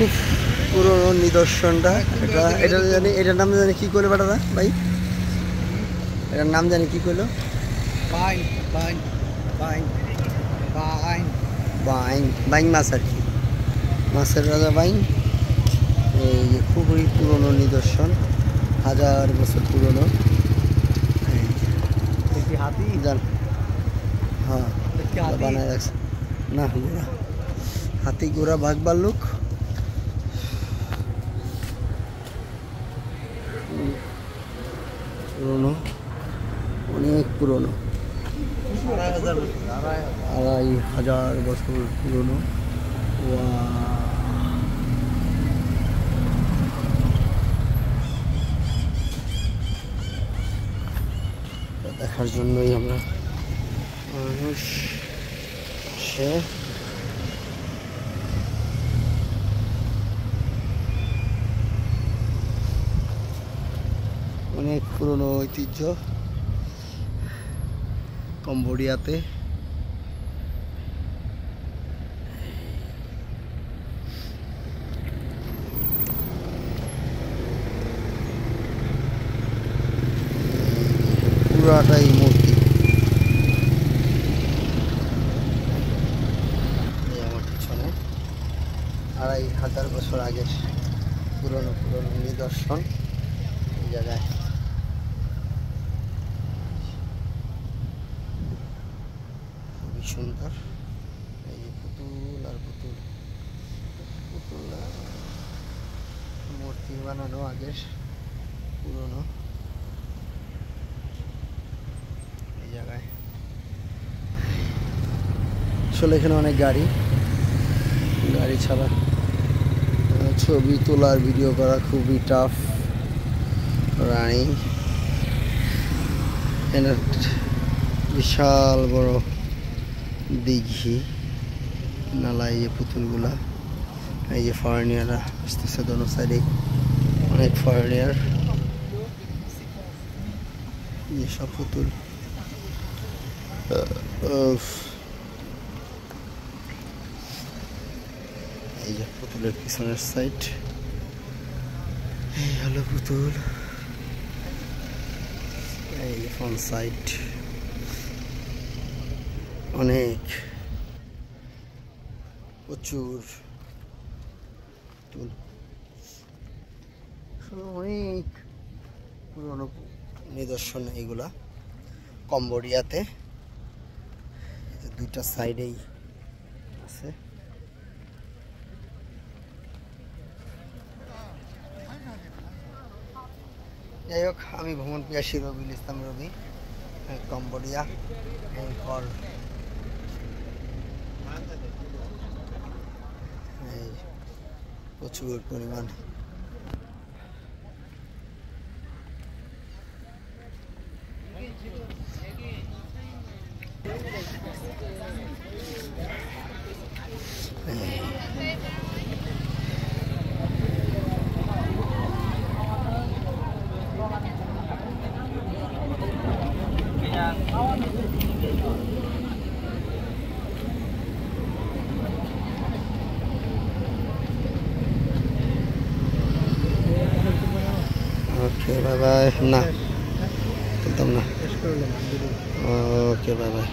খুব পুরনো নিদর্শনটা। এটা জানি, এটার নাম জানি কি করলো বেটারা ভাই, এটার নাম জানি কি করলো, বাইং, বাইং মাছ আর কি, মাছের রাজা বাইং। এই যে খুবই পুরনো নিদর্শন, 1000 বছর পুরনো। হাতি জান, হ্যাঁ বানায় রাখছে না, ঘোড়া, হাতি ঘোড়া বাঘ ভাল্লুক। পুরনো, অনেক পুরনো, 2500 বছর পুরনো। দেখার জন্যই আমরা মানুষ সে অনেক পুরনো ঐতিহ্য কম্বোডিয়াতে। পুরাটাই মূর্তি, আমার পিছনে 2500 বছর আগের পুরনো পুরনো নিদর্শন এই জায়গায়। খুবই সুন্দর, এই যে পুতুল আর পুতুল, পুতুল মূর্তি বানানো আগের পুরনো এই জায়গায়। আসলে এখানে অনেক গাড়ি ছাড়া ছবি তোলার ভিডিও করা খুবই টাফ। রানী বিশাল বড় দিঘি নালা, এই যে পুতুলগুলা, এই যে ফরেনিয়াররা আসতেছে দোনো সাইডে, অনেক ফরেনিয়ার, এই সব পুতুল। এই যে পুতুলের পিছনের সাইড, এই হলো পুতুল, এই ফ্রন্ট সাইড, অনেক প্রচুর অনেক পুরনো নিদর্শন এইগুলা কম্বোডিয়াতে, দুইটা সাইডেই আছে। যাই হোক, আমি ভ্রমণ পিয়াসী রবিউল ইসলাম রবি, কম্বোডিয়া। এরপর প্রচুর পরিমাণ ওকে বাই বাই, না বলতাম না, ওকে বাই বাই।